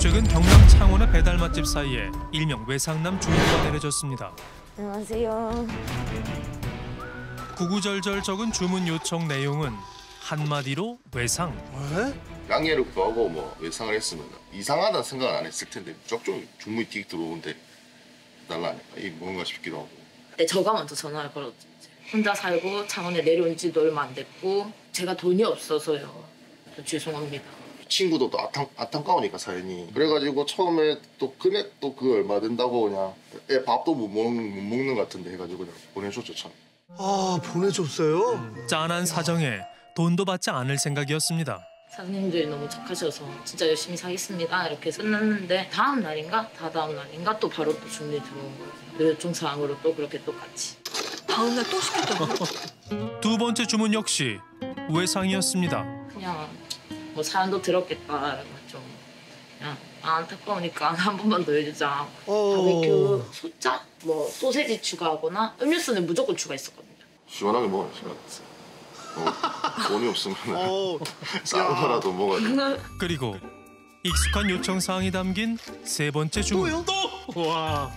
최근 경남 창원의 배달 맛집 사이에 일명 외상남 주인공가 내려졌습니다. 안녕하세요. 구구절절 적은 주문 요청 내용은 한마디로 외상. 양해를 구하고 뭐 외상을 했으면 이상하다는 생각은 안 했을 텐데 무조건 주문이 틱 들어오는데 달라니까 이게 뭔가 싶기도 하고. 네, 저가 먼저 전화를 걸었죠. 혼자 살고 창원에 내려온 지도 얼마 안 됐고 제가 돈이 없어서요. 죄송합니다. 친구도 또 안타까우니까 사연이. 그래가지고 처음에 또 금액 또 그 얼마 된다고 그냥 애 밥도 못 먹는 것 같은데 해가지고 그냥 보내줬죠 참. 아, 보내줬어요? 짠한 사정에 돈도 받지 않을 생각이었습니다. 사장님들이 너무 착하셔서 진짜 열심히 사겠습니다 이렇게 끝났는데 다음 날인가 또 바로 또 주문이 들어온 거예요. 요청사항으로 또 그렇게 똑같이. 다음 날 또 시켰다고요? 두 번째 주문 역시 외상이었습니다. 그냥 뭐 사연도 들었겠다 좀 그냥 안타까우니까 한 번만 더 해주자. 바베큐 소짜 뭐 소세지 추가하거나 음료수는 무조건 추가했었거든요. 시원하게 먹어야지. 돈이 없으면 싼 거라도 먹어야 돼. 그리고 익숙한 요청 사항이 담긴 세 번째 주문. 와.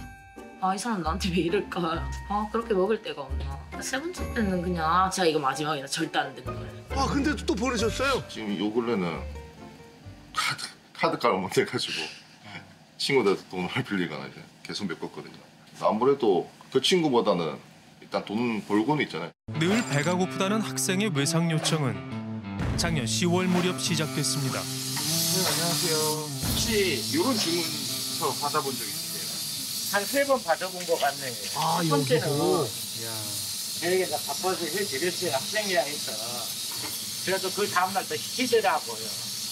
아, 이 사람 나한테 왜 이럴까? 아, 그렇게 먹을 데가 없나? 세 번째 때는 그냥 진짜 이거 마지막이다. 절대 안 되는 거예요. 아, 근데 또 보내셨어요? 지금 요 근래는 카드값을 못 내가지고 친구들한테 돈을 빌리거나 이제 계속 메꿨거든요. 아무래도 그 친구보다는 일단 돈 벌고는 있잖아요. 늘 배가 고프다는 학생의 외상 요청은 작년 10월 무렵 시작됐습니다. 안녕하세요. 혹시 이런 주문서 받아본 적 있으세요? 한 3번 받아본 것 같네요. 아, 첫 번째는 여기도? 저에게가 바빠서 해드렸어요. 학생이라 해서. 그래도 그 다음날 또 시키더라고요.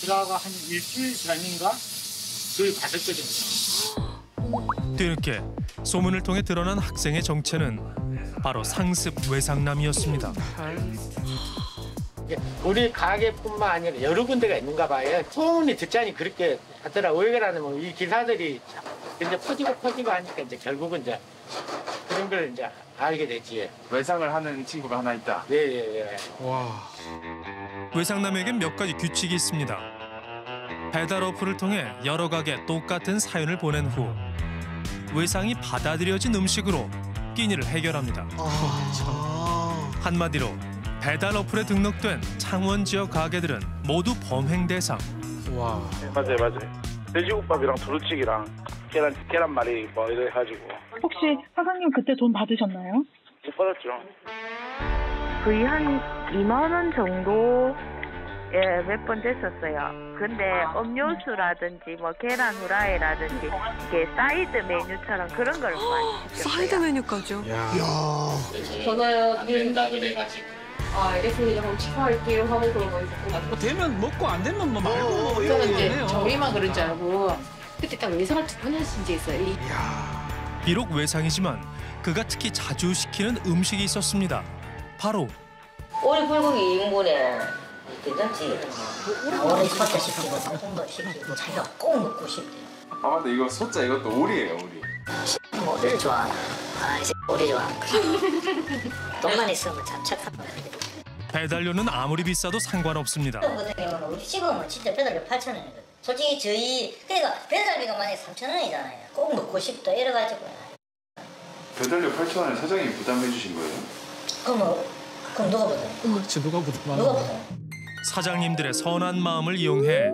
그러고 한 일주일 전인가? 그걸 받았거든요. 뒤늦게 소문을 통해 드러난 학생의 정체는 바로 상습 외상남이었습니다. 우리 가게뿐만 아니라 여러 군데가 있는가 봐요. 소문이 듣자니 그렇게 하더라고요. 왜 그러냐면 이 기사들이 이제 퍼지고 하니까 이제 결국은 이제 그런 걸 이제 알게 되지. 외상을 하는 친구가 하나 있다. 네. 와. 외상남에겐 몇 가지 규칙이 있습니다. 배달 어플을 통해 여러 가게 똑같은 사연을 보낸 후 외상이 받아들여진 음식으로 끼니를 해결합니다. 한마디로 배달 어플에 등록된 창원 지역 가게들은 모두 범행 대상. 와. 네, 맞아요. 돼지국밥이랑 두루치기랑 계란말이 뭐 이래 가지고. 혹시 사장님 그때 돈 받으셨나요? 못 받았죠. 거의 한 2만 원 정도 몇 번 됐었어요. 근데 음료수라든지 뭐 계란 후라이라든지 이게 사이드 메뉴처럼 그런 걸 많이 시켰어요. 사이드 메뉴까지요? 야. 전화요 된다 그래가지고. 아, 알겠습니다. 그럼 취소할게요 하고 그러고 있었고. 되면 먹고 안 되면 뭐 말고 뭐 저는 이러면 이제 되네요. 저희만 그런 줄 알고 그때 딱 외상을 두 번 했을 때 있어요. 비록 외상이지만 그가 특히 자주 시키는 음식이 있었습니다. 바로 오리 불고기 2인분에 괜찮지? 오리 소자 시키고 닭볶음밥 시키고 자기가 꼭 먹고 싶대. 아 근데 이거 소자 이것도 오리예요, 오리. 오리를 좋아하나? 아, 이 오리 좋아. 돈만 있으면 참 착한 거야. 배달료는 아무리 비싸도 상관없습니다. 같은 경우는 우리 지금은 진짜 배달료 8,000원이거든. 솔직히 저희 그러니까 배달비가 만약에 3,000원이잖아요. 꼭 먹고 싶다 이래가지고. 배달료 8,000원을 사장님이 부담해 주신 거예요? 그럼 누가 부담? 누가 부담? 누가 부담? 사장님들의 선한 마음을 이용해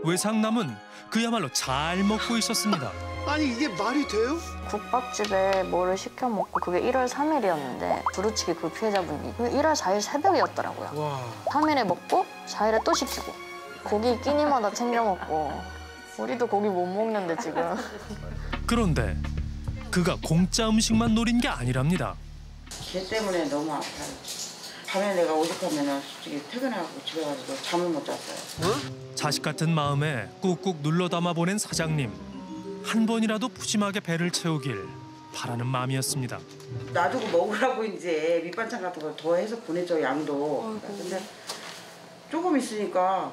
외상남은 그야말로 잘 먹고 있었습니다. 아니, 이게 말이 돼요? 국밥집에 뭐를 시켜 먹고 그게 1월 3일이었는데 두루치기 그 피해자분이 1월 4일 새벽이었더라고요. 와. 3일에 먹고 4일에 또 시키고 고기 끼니마다 챙겨 먹고 우리도 고기 못 먹는데 지금. 그런데 그가 공짜 음식만 노린 게 아니랍니다. 걔 때문에 너무 아파요. 밤에 내가 오죽하면 솔직히 퇴근하고 집에 가서도 잠을 못 잤어요. 자식 같은 마음에 꾹꾹 눌러 담아 보낸 사장님. 한 번이라도 푸짐하게 배를 채우길 바라는 마음이었습니다. 놔두고 먹으라고 이제 밑반찬 같은 걸 더 해서 보내줘, 양도. 근데 조금 있으니까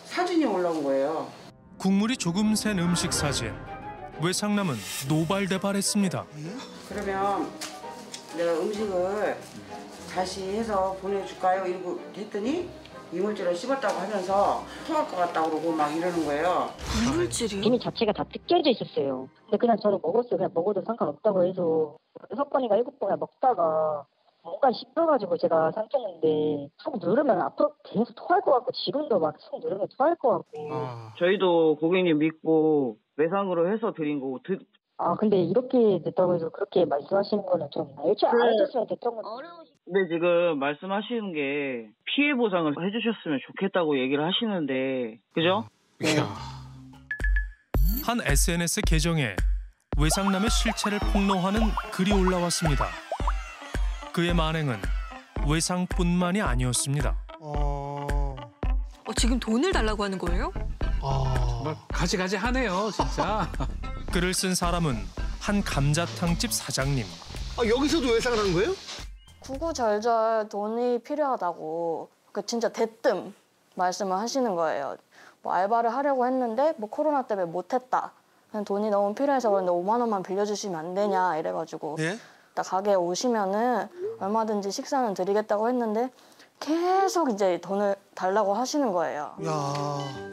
사진이 올라온 거예요. 국물이 조금 센 음식 사진. 외상남은 노발대발했습니다. 그러면 내가 음식을 다시 해서 보내줄까요? 이러고 했더니 이물질을 씹었다고 하면서 토할 것 같다고 그러고 막 이러는 거예요. 이물질이? 비닐 자체가 다 뜯겨져 있었어요. 근데 그냥 저는 먹었어요. 그냥 먹어도 상관없다고 해서 6번인가 7번이나 먹다가 뭔가 씹혀가지고 제가 삼켰는데 속 누르면 앞으로 계속 토할 것 같고 지금도 막 속 누르면 토할 것 같고. 저희도 고객님 믿고 외상으로 해서 드린 거고. 근데 이렇게 됐다고 해서 그렇게 말씀하시는 거는 좀 일찍 안 해줬으면 됐던 건데. 근데 지금 말씀하시는 게 피해 보상을 해주셨으면 좋겠다고 얘기를 하시는데, 그죠? 네. 한 SNS 계정에 외상남의 실체를 폭로하는 글이 올라왔습니다. 그의 만행은 외상뿐만이 아니었습니다. 지금 돈을 달라고 하는 거예요? 정말 가지가지 하네요, 진짜. 글을 쓴 사람은 한 감자탕집 사장님. 여기서도 외상을 하는 거예요? 구구절절 돈이 필요하다고 진짜 대뜸 말씀을 하시는 거예요. 뭐 알바를 하려고 했는데 뭐 코로나 때문에 못했다. 돈이 너무 필요해서 그런데 5만 원만 빌려주시면 안 되냐 이래가지고 예? 가게에 오시면은 얼마든지 식사는 드리겠다고 했는데 계속 이제 돈을 달라고 하시는 거예요.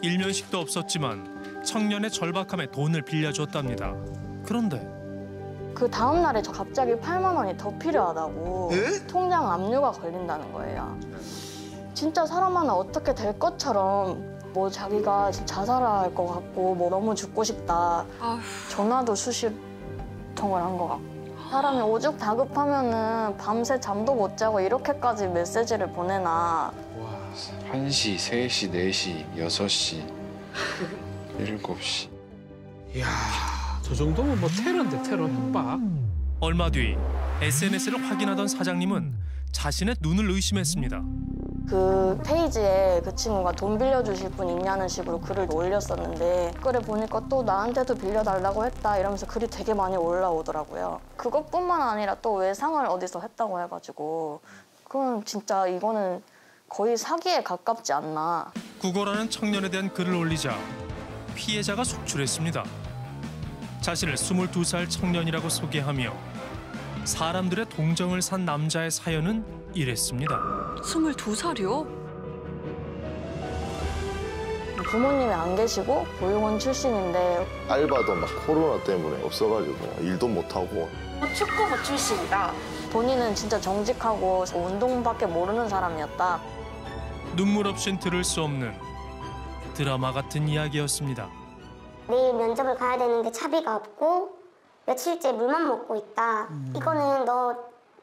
일면식도 없었지만 청년의 절박함에 돈을 빌려줬답니다. 그런데 그 다음 날에 저 갑자기 8만 원이 더 필요하다고 예? 통장 압류가 걸린다는 거예요. 진짜 사람 하나 어떻게 될 것처럼 뭐 자기가 자살할 것 같고 뭐 너무 죽고 싶다. 전화도 수십 통을 한 것 같고. 사람이 오죽 다급하면은 밤새 잠도 못 자고 이렇게까지 메시지를 보내나. 1시, 3시, 4시, 6시, 7시. 이야, 저 정도면 뭐 테러인데 테러 협박. 얼마 뒤 SNS를 확인하던 사장님은 자신의 눈을 의심했습니다. 그 페이지에 그 친구가 돈 빌려주실 분 있냐는 식으로 글을 올렸었는데 글을 보니까 또 나한테도 빌려달라고 했다 이러면서 글이 되게 많이 올라오더라고요. 그것뿐만 아니라 또 외상을 어디서 했다고 해가지고 그건 진짜 이거는 거의 사기에 가깝지 않나. 구걸하는 청년에 대한 글을 올리자 피해자가 속출했습니다. 자신을 22살 청년이라고 소개하며 사람들의 동정을 산 남자의 사연은 이랬습니다. 22살이요? 부모님이 안 계시고 보육원 출신인데 알바도 막 코로나 때문에 없어가지고 일도 못하고. 축구부 출신이다. 본인은 진짜 정직하고 운동밖에 모르는 사람이었다. 눈물 없인 들을 수 없는 드라마 같은 이야기였습니다. 내일 면접을 가야 되는데 차비가 없고 며칠째 물만 먹고 있다. 이거는 너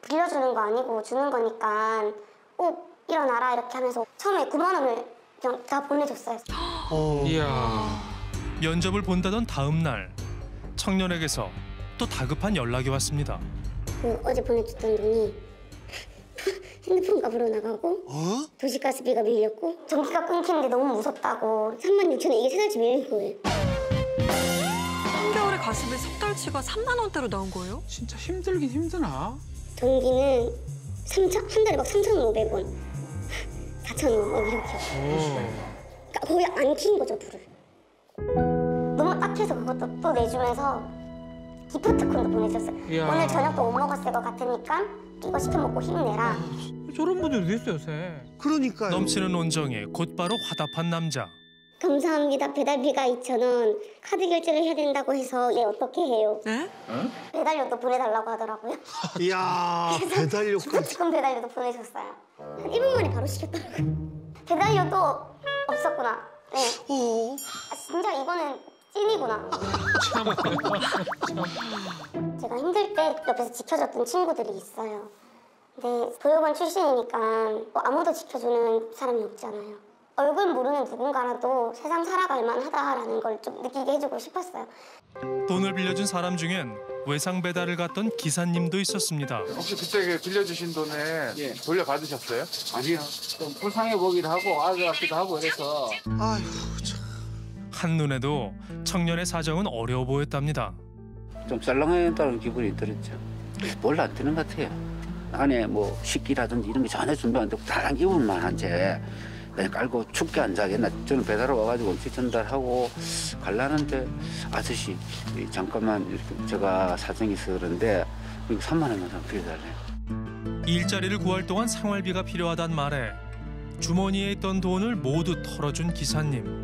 빌려주는 거 아니고 주는 거니까 꼭 일어나라 이렇게 하면서 처음에 9만 원을 그냥 다 보내줬어요. 이야. 면접을 본다던 다음 날 청년에게서 또 다급한 연락이 왔습니다. 어제 보내줬던 돈이 핸드폰 값으로 나가고 도시가스비가 밀렸고 전기가 끊기는데 너무 무섭다고 36,000원 이게 3달치 밀린 거예요. 한겨울에 가스비 석 달치가 3만 원대로 나온 거예요? 진짜 힘들긴 힘드나? 전기는 한 달에 막 3,500원, 4,000원 막 이렇게. 그러니까 거의 안 킨 거죠, 불을. 너무 딱해서 그것도 또 내주면서 기프트콘도 보내줬어요. 이야. 오늘 저녁도 못 먹었을 것 같으니까 이거 시켜 먹고 힘내라. 저런 분들이 어디 있어요, 요새? 그러니까요. 넘치는 온정에 곧바로 화답한 남자. 감사합니다. 배달비가 2,000원. 카드 결제를 해야 된다고 해서 어떻게 해요? 네? 배달료도 보내달라고 하더라고요. 이야, 배달료까지. 기프트콘 배달료도 보내줬어요. 한 1분 만에 바로 시켰더라고요. 배달료도 없었구나. 네. 진짜 이거는 찐이구나. 제가 힘들 때 옆에서 지켜줬던 친구들이 있어요. 근데 보육원 출신이니까 뭐 아무도 지켜주는 사람이 없잖아요. 얼굴 모르는 누군가라도 세상 살아갈 만하다라는 걸 좀 느끼게 해주고 싶었어요. 돈을 빌려준 사람 중엔 외상 배달을 갔던 기사님도 있었습니다. 혹시 그때 빌려주신 돈에 돌려받으셨어요? 아니요. 좀 불쌍해 보기도 하고 아주 같기도 하고 그래서. 아휴 참. 한눈에도 청년의 사정은 어려워 보였답니다. 좀 썰렁했다는 기분이 들었죠. 몰라 안 드는 것 같아요. 안에 뭐 식기라든지 이런 게 전혀 준비 안 되고 다 입을만 한 채 그냥 깔고 춥게 안 자겠나. 저는 배달을 와가지고 음식 전달하고 갈라는데 아저씨 잠깐만 이렇게 제가 사정이 있어 그런데 3만 원만 좀 빌려달래요. 일자리를 구할 동안 생활비가 필요하단 말에 주머니에 있던 돈을 모두 털어준 기사님.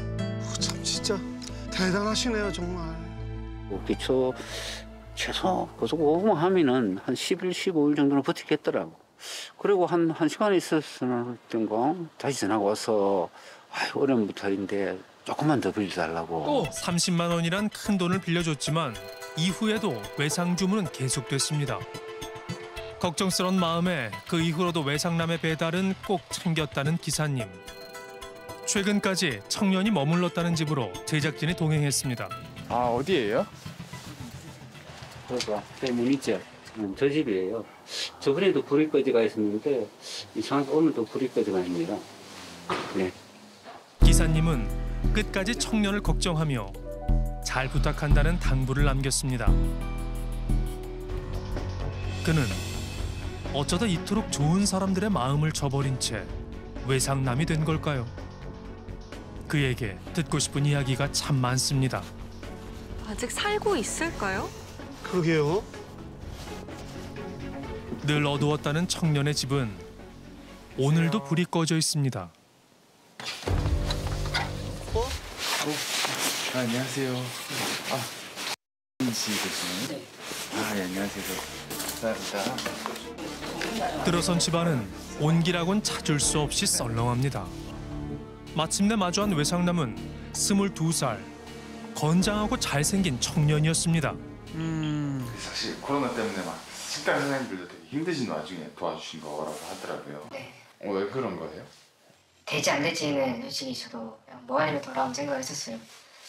참 진짜 대단하시네요 정말. 기초 최소 고소고구마 하면은 한 10일, 15일 정도는 버티겠더라고. 그리고 한 시간에 있었으면 다시 전화가 와서 어려운 부탁인데 조금만 더 빌려달라고. 또 30만 원이란 큰 돈을 빌려줬지만 이후에도 외상 주문은 계속됐습니다. 걱정스러운 마음에 그 이후로도 외상남의 배달은 꼭 챙겼다는 기사님. 최근까지 청년이 머물렀다는 집으로 제작진이 동행했습니다. 아, 어디예요? 그러니까 문 있죠. 저 집이에요. 저번에도 불이 꺼지가 있었는데 이상하게 오늘도 불이 꺼지가 있습니다. 네. 기사님은 끝까지 청년을 걱정하며 잘 부탁한다는 당부를 남겼습니다. 그는 어쩌다 이토록 좋은 사람들의 마음을 저버린 채 외상남이 된 걸까요? 그에게 듣고 싶은 이야기가 참 많습니다. 아직 살고 있을까요? 그러게요. 늘 어두웠다는 청년의 집은 오늘도 불이 꺼져 있습니다. 안녕하세요. 씨 계시나요? 네. 네, 안녕하세요. 감사합니다. 들어선 집안은 온기라곤 찾을 수 없이 썰렁합니다. 마침내 마주한 외상남은 22살, 건장하고 잘생긴 청년이었습니다. 사실 코로나 때문에 막 식당 사장님들도 되게 힘드신 와중에 도와주신 거라고 하더라고요. 네. 왜 그런 거예요? 되지 안 될지는 솔직히 저도 뭐 아니면 돌아온 생각을 했었어요.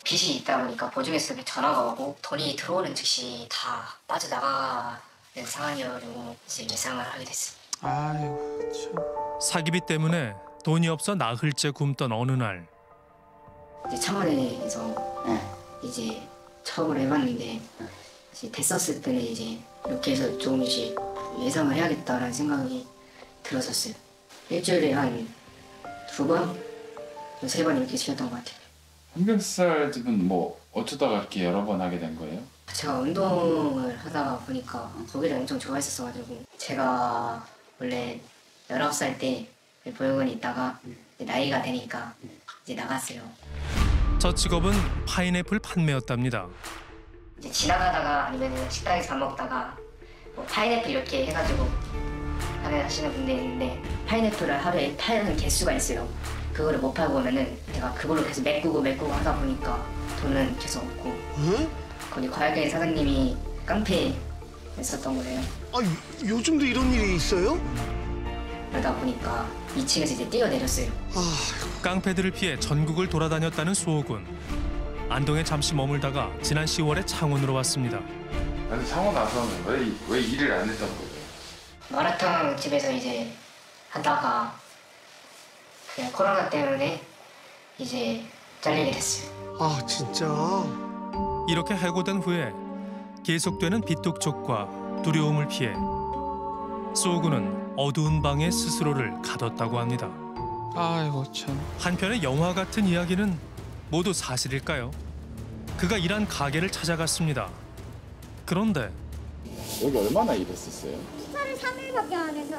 빚이 있다 보니까 보증에서 전화가 오고 돈이 들어오는 즉시 다 빠져나가는 상황이어서 이제 외상을 하게 됐어요. 아이고 참. 사기비 때문에 돈이 없어 나흘째 굶던 어느 날. 이제 청와대에서 이제 처음으로 해봤는데 이제 됐었을 때는 이제 이렇게 해서 조금씩 예상을 해야겠다라는 생각이 들었었어요. 일주일에 한 2번, 3번 이렇게 시켰던 것 같아요. 삼겹살 집은 뭐 어쩌다가 이렇게 여러 번 하게 된 거예요? 제가 운동을 하다 보니까 고기를 엄청 좋아했었어가지고 제가 원래 19살 때 보육원에 있다가 나이가 되니까 이제 나갔어요. 첫 직업은 파인애플 판매였답니다. 이제 지나가다가 아니면 식당에서 밥 먹다가 뭐 파인애플 이렇게 해가지고 하시는 분들이 있는데 파인애플을 하루에 파는 개수가 있어요. 그거를 못 팔고 오면은 제가 그걸로 계속 메꾸고 하다 보니까 돈은 계속 없고 거기 과학계 사장님이 깡패 했었던 거예요. 요즘도 이런 일이 있어요? 그러다 보니까 2층에서 이제 뛰어내렸어요. 깡패들을 피해 전국을 돌아다녔다는 수호군. 안동에 잠시 머물다가 지난 10월에 창원으로 왔습니다. 근데 창원 와서는 왜 일을 안 했던 거예요? 마라탕 집에서 이제 하다가 그냥 코로나 때문에 이제 잘리게 됐어요. 아 진짜? 이렇게 해고된 후에 계속되는 빚독촉과 두려움을 피해 수호군은 어두운 방에 스스로를 가뒀다고 합니다. 아이고 참. 한편의 영화 같은 이야기는 모두 사실일까요? 그가 일한 가게를 찾아갔습니다. 그런데 여기 얼마나 일했었어요? 하루 3일밖에 안 해서.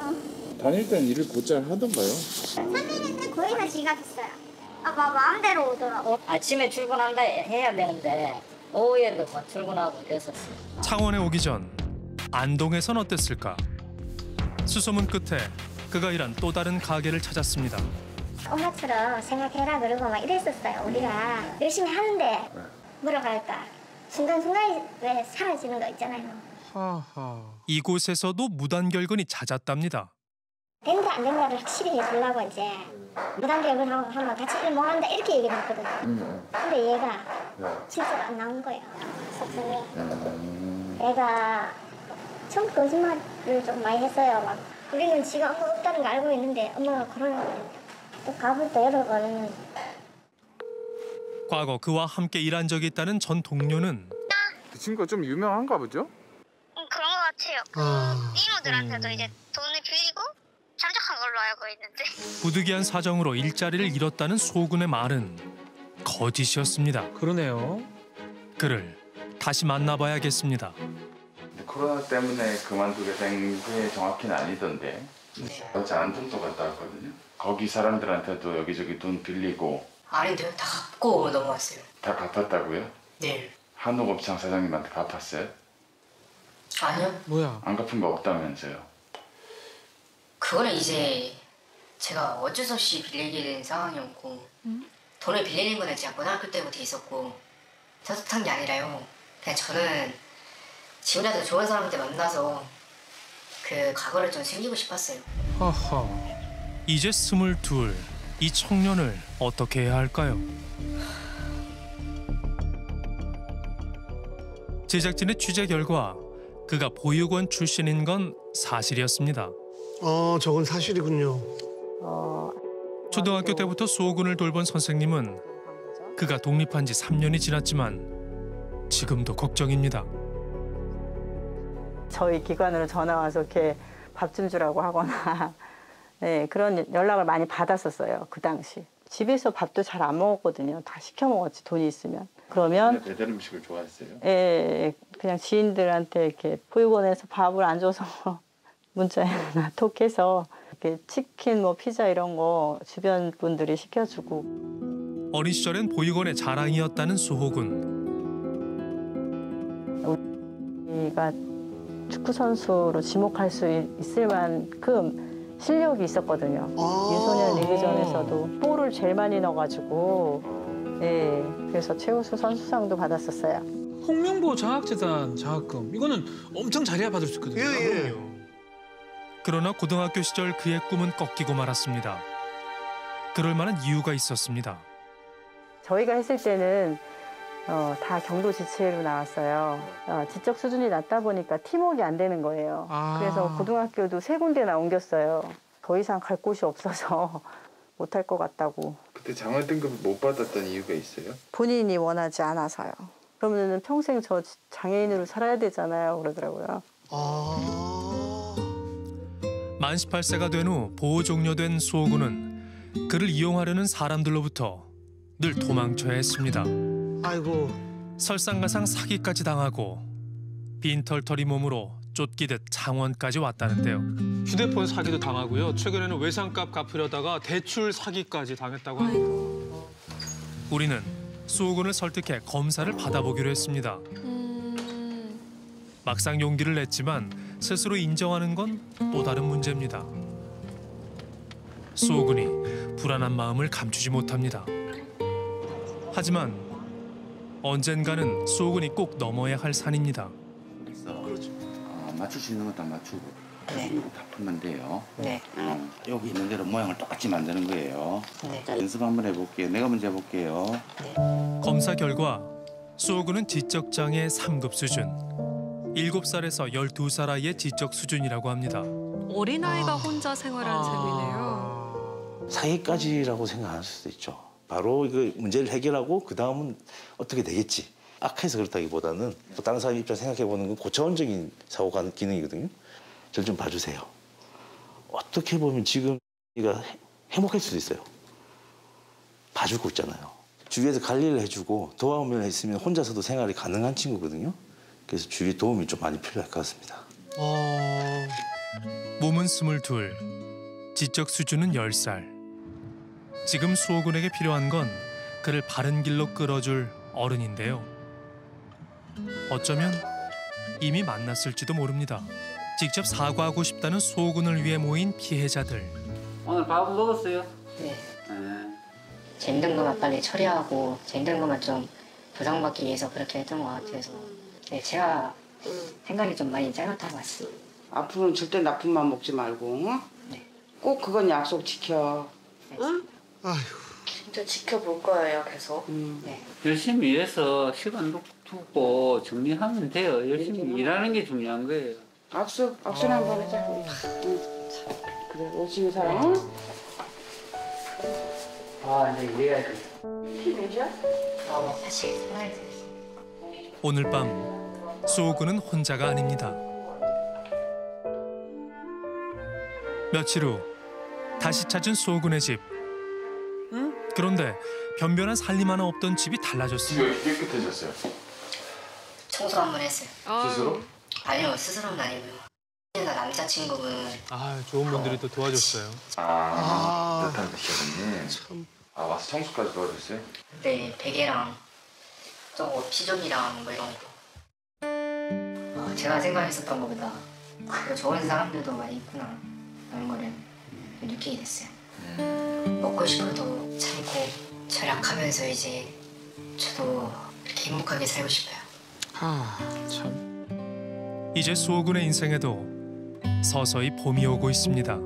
다닐 땐 일을 곧잘 하던가요? 3일인데 거의 다 지각했어요. 마음대로 오더라고. 아침에 출근한다 해야 되는데 오후에도 뭐 출근하고 그랬었어요. 창원에 오기 전 안동에선 어땠을까? 수소문 끝에 그가 일한 또 다른 가게를 찾았습니다. 엄마처럼 생각해라 그러고 막 이랬었어요. 우리가 열심히 하는데 뭐라고 할까? 순간순간에 왜 사라지는 거 있잖아요. 이곳에서도 무단결근이 잦았답니다. 된다 안 된다를 확실히 해주려고 이제 무단결근하고 하면 같이 일 못한다 이렇게 얘기를 했거든요. 근데 얘가 실제로 안 나온 거예요. 속성이. 얘가 좀 거짓말을 좀 많이 했어요. 막 우리는 지가 엄마 없다는 거 알고 있는데 엄마가 코로나 걸렸다. 또 가볼때 여러 번. 과거 그와 함께 일한 적이 있다는 전 동료는 그 친구가 좀 유명한가 보죠? 그런 것 같아요. 이모들한테도 이제 돈을 빌리고 잠적한 걸로 알고 있는데. 부득이한 사정으로 일자리를 잃었다는 소군의 말은 거짓이었습니다. 그러네요. 그를 다시 만나봐야겠습니다. 코로나 때문에 그만두게 된 게 정확히는 아니던데 어제 안동도 갔다 왔거든요. 거기 사람들한테도 여기저기 돈 빌리고. 아닌데요. 다 갚고 넘어왔어요. 다 갚았다고요? 네. 한옥업장 사장님한테 갚았어요? 아니요. 뭐야? 안 갚은 거 없다면서요? 그거는 이제 제가 어쩔 수 없이 빌리게 된 상황이었고 돈을 빌리는 거는 제가 고등학교 때부터 있었고 탓한 게 아니라요. 그냥 저는 지금이라도 좋은 사람한테 만나서 그 과거를 좀 챙기고 싶었어요. 허허. 이제 22, 이 청년을 어떻게 해야 할까요? 제작진의 취재 결과 그가 보육원 출신인 건 사실이었습니다. 저건 사실이군요. 초등학교 때부터 수호군을 돌본 선생님은 그가 독립한 지 3년이 지났지만 지금도 걱정입니다. 저희 기관으로 전화 와서 이렇게 밥 좀 주라고 하거나 네, 그런 연락을 많이 받았었어요. 그 당시. 집에서 밥도 잘 안 먹었거든요. 다 시켜 먹었지, 돈이 있으면. 그러면 배달 음식을 좋아했어요? 예, 그냥 지인들한테 이렇게 보육원에서 밥을 안 줘서 문자나 톡해서 이렇게 치킨, 뭐 피자 이런 거 주변 분들이 시켜주고. 어린 시절엔 보육원의 자랑이었다는 수호군. 우리가 축구 선수로 지목할 수 있을 만큼 실력이 있었거든요. 유소년 리그전에서도 골을 제일 많이 넣어가지고, 예, 그래서 최우수 선수상도 받았었어요. 홍명보 장학재단 장학금 이거는 엄청 잘해야 받을 수 있거든요. 예. 그러나 고등학교 시절 그의 꿈은 꺾이고 말았습니다. 그럴 만한 이유가 있었습니다. 저희가 했을 때는 다 경도 지체로 나왔어요. 지적 수준이 낮다 보니까 팀워크가 안 되는 거예요. 그래서 고등학교도 3군데나 옮겼어요. 더 이상 갈 곳이 없어서 못할 것 같다고. 그때 장학 등급을 못 받았던 이유가 있어요? 본인이 원하지 않아서요. 그러면 평생 저 장애인으로 살아야 되잖아요. 그러더라고요. 만 18세가 된 후 보호 종료된 수호군은 그를 이용하려는 사람들로부터 늘 도망쳐야 했습니다. 아이고. 설상가상 사기까지 당하고 빈털터리 몸으로 쫓기듯 창원까지 왔다는데요. 휴대폰 사기도 당하고요. 최근에는 외상값 갚으려다가 대출 사기까지 당했다고 합니다. 우리는 수호군을 설득해 검사를 받아보기로 했습니다. 막상 용기를 냈지만 스스로 인정하는 건 또 다른 문제입니다. 수호군이 불안한 마음을 감추지 못합니다. 하지만 언젠가는 수호군이 꼭 넘어야 할 산입니다. 그렇죠. 맞출 수 있는 건 다 맞추고 네. 다 풀면 돼요. 네. 여기 있는 대로 모양을 똑같이 만드는 거예요. 네. 연습 한번 해볼게요. 내가 먼저 해볼게요. 검사 결과 수호군은 지적장애 3급 수준. 7살에서 12살 아이의 지적 수준이라고 합니다. 어린아이가 혼자 생활하는 셈이네요. 사기까지라고 생각할 수도 있죠. 바로 이거 문제를 해결하고 그 다음은 어떻게 되겠지. 악해서 그렇다기보다는 또 다른 사람 입장 생각해보는 건 고차원적인 사고 기능이거든요. 저를 좀 봐주세요. 어떻게 보면 지금 얘가 행복할 수도 있어요. 봐주고 있잖아요. 주위에서 관리를 해주고 도와오면 했으면 혼자서도 생활이 가능한 친구거든요. 그래서 주위 도움이 좀 많이 필요할 것 같습니다. 몸은 22, 지적 수준은 10살. 지금 수호군에게 필요한 건 그를 바른 길로 끌어줄 어른인데요. 어쩌면 이미 만났을지도 모릅니다. 직접 사과하고 싶다는 수호군을 위해 모인 피해자들. 오늘 밥은 먹었어요? 네. 제 힘든 것만 빨리 처리하고 제 힘든 것만 좀 보상받기 위해서 그렇게 했던 것 같아서 네, 제가 생각이 좀 많이 짧았던 것 같습니다. 앞으로는 절대 나쁜 맘 먹지 말고 어? 네. 꼭 그건 약속 지켜. 응? 진짜 지켜볼 거예요, 계속. 네. 열심히 일해서 시간 두고 정리하면 돼요. 열심히 일하는 게 중요한 거예요. 악수 한번 하자. 응. 그래, 열심히 살아. 응? 이제 일해야지. 피 몇이야? 사실 생각이 오늘 밤 수호군은 혼자가 아닙니다. 며칠 후 다시 찾은 수호군의 집. 그런데 변변한 살림 하나 없던 집이 달라졌습니다. 집이 깨끗해졌어요. 청소 한번 했어요. 스스로? 아니요, 스스로는 아니고요. 남자친구분. 좋은 분들이 또 도와줬어요. 따뜻한 드시거든요. 참. 와서 청소까지 도와줬어요? 네, 베개랑 또 피조기랑 뭐 이런 거. 제가 생각했었던 것보다 좋은 사람들도 많이 있구나 라는 거를 느끼게 됐어요. 먹고 싶어도 참고 절약하면서 이제 저도 이렇게 행복하게 살고 싶어요. 참. 이제 수호군의 인생에도 서서히 봄이 오고 있습니다.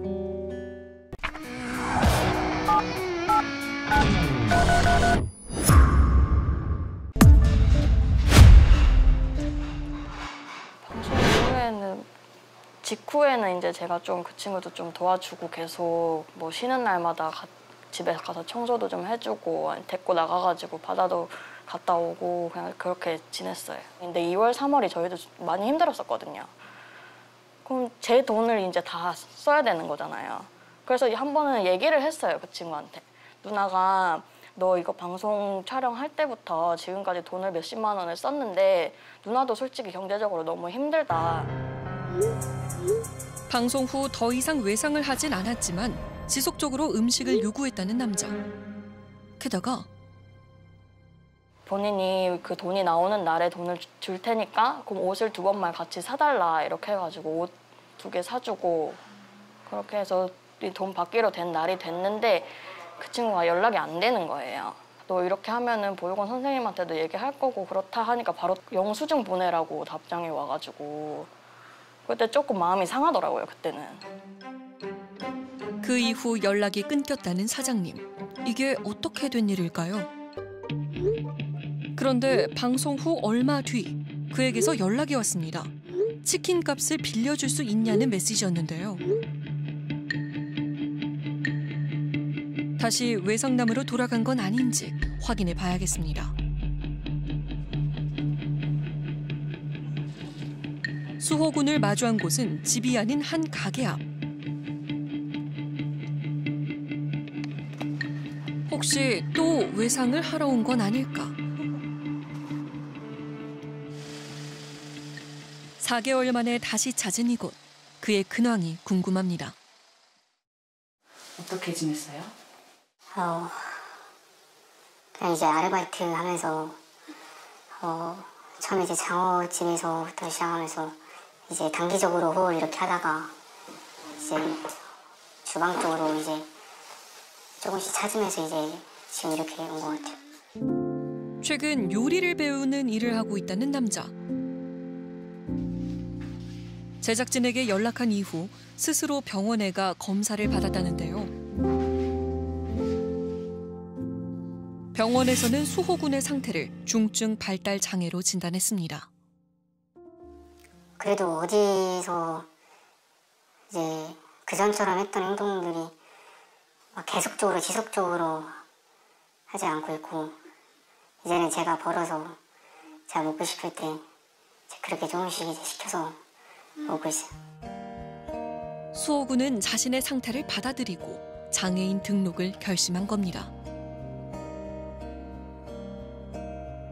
직후에는 이제 제가 좀 그 친구도 좀 도와주고 계속 뭐 쉬는 날마다 집에 가서 청소도 좀 해주고 데리고 나가가지고 바다도 갔다 오고 그냥 그렇게 지냈어요. 근데 2월, 3월이 저희도 많이 힘들었었거든요. 그럼 제 돈을 이제 다 써야 되는 거잖아요. 그래서 한 번은 얘기를 했어요, 그 친구한테. 누나가 너 이거 방송 촬영할 때부터 지금까지 돈을 몇십만 원을 썼는데 누나도 솔직히 경제적으로 너무 힘들다. 방송 후 더 이상 외상을 하진 않았지만 지속적으로 음식을 요구했다는 남자. 게다가 본인이 그 돈이 나오는 날에 돈을 줄 테니까 그럼 옷을 2번만 같이 사달라 이렇게 해가지고 옷 2개 사주고 그렇게 해서 돈 받기로 된 날이 됐는데 그 친구가 연락이 안 되는 거예요. 너 이렇게 하면은 보육원 선생님한테도 얘기할 거고 그렇다 하니까 바로 영수증 보내라고 답장이 와가지고 그때 조금 마음이 상하더라고요, 그때는. 그 이후 연락이 끊겼다는 사장님. 이게 어떻게 된 일일까요? 그런데 방송 후 얼마 뒤 그에게서 연락이 왔습니다. 치킨 값을 빌려줄 수 있냐는 메시지였는데요. 다시 외상남으로 돌아간 건 아닌지 확인해 봐야겠습니다. 수호군을 마주한 곳은 집이 아닌 한 가게 앞. 혹시 또 외상을 하러 온 건 아닐까? 4개월 만에 다시 찾은 이곳. 그의 근황이 궁금합니다. 어떻게 지냈어요? 그냥 이제 아르바이트 하면서 처음에 이제 장어집에서부터 시작하면서 이제 단기적으로 호흡을 이렇게 하다가 이제 주방 쪽으로 이제 조금씩 찾으면서 이제 지금 이렇게 온 것 같아요. 최근 요리를 배우는 일을 하고 있다는 남자. 제작진에게 연락한 이후 스스로 병원에 가 검사를 받았다는데요. 병원에서는 수호군의 상태를 중증 발달 장애로 진단했습니다. 그래도 어디서 이제 그전처럼 했던 행동들이 막 계속적으로 지속적으로 하지 않고 있고 이제는 제가 벌어서 제가 먹고 싶을 때 그렇게 조금씩 이제 시켜서 먹고 있어요. 수호군은 자신의 상태를 받아들이고 장애인 등록을 결심한 겁니다.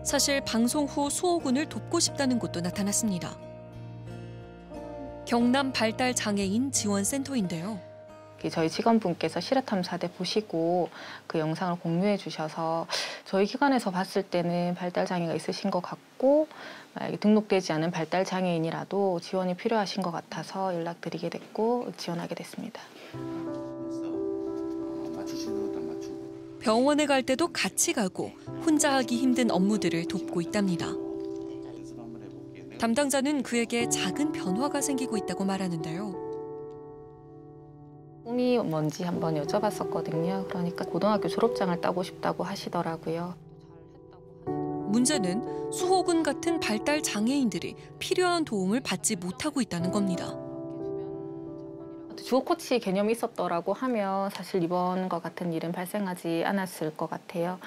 사실 방송 후 수호군을 돕고 싶다는 곳도 나타났습니다. 경남 발달장애인 지원센터인데요. 저희 직원분께서 실화탐사대 보시고 그 영상을 공유해 주셔서 저희 기관에서 봤을 때는 발달장애가 있으신 것 같고 등록되지 않은 발달장애인이라도 지원이 필요하신 것 같아서 연락드리게 됐고 지원하게 됐습니다. 병원에 갈 때도 같이 가고 혼자 하기 힘든 업무들을 돕고 있답니다. 담당자는 그에게 작은 변화가 생기고 있다고 말하는데요. 꿈이 뭔지 한번 여쭤봤었거든요. 그러니까 고등학교 졸업장을 따고 싶다고 하시더라고요. 문제는 수호군 같은 발달 장애인들이 필요한 도움을 받지 못하고 있다는 겁니다. 주어 코치 개념이 있었더라고 하면 사실 이번과 같은 일은 발생하지 않았을 것 같아요.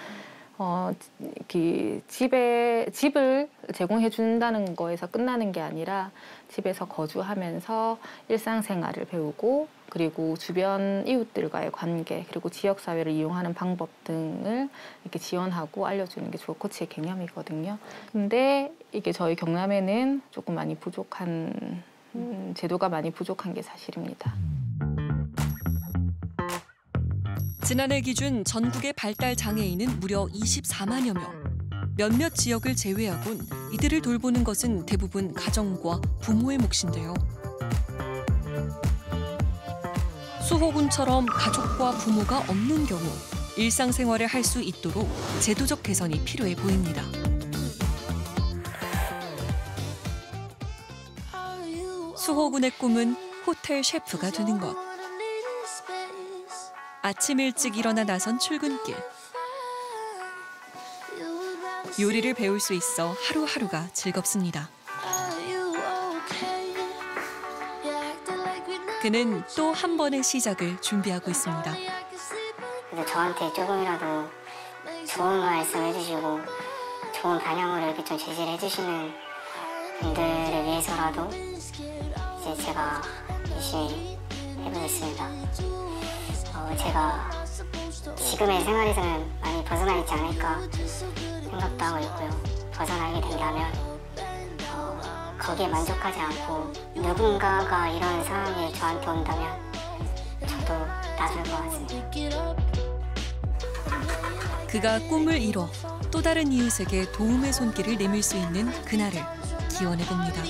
집을 제공해 준다는 거에서 끝나는 게 아니라 집에서 거주하면서 일상생활을 배우고 그리고 주변 이웃들과의 관계 그리고 지역사회를 이용하는 방법 등을 이렇게 지원하고 알려주는 게 주어 코치의 개념이거든요. 근데 이게 저희 경남에는 조금 많이 부족한 제도가 많이 부족한 게 사실입니다. 지난해 기준 전국의 발달 장애인은 무려 24만여 명. 몇몇 지역을 제외하곤 이들을 돌보는 것은 대부분 가정과 부모의 몫인데요. 수호군처럼 가족과 부모가 없는 경우 일상생활을 할 수 있도록 제도적 개선이 필요해 보입니다. 수호군의 꿈은 호텔 셰프가 되는 것. 아침 일찍 일어나 나선 출근길. 요리를 배울 수 있어 하루하루가 즐겁습니다. 그는 또 한 번의 시작을 준비하고 있습니다. 저한테 조금이라도 좋은 말씀 해주시고 좋은 방향으로 이렇게 좀 제시를 해주시는 분들을 위해서라도 이제 제가 열심히 해보겠습니다. 제가 지금의 생활에서는 많이 벗어나 있지 않을까 생각도 하고 있고요. 벗어나게 된다면 거기에 만족하지 않고 누군가가 이런 상황이 저한테 온다면 저도 놔줄 것 같습니다. 그가 꿈을 이뤄 또 다른 이웃에게 도움의 손길을 내밀 수 있는 그날을 기원해 봅니다.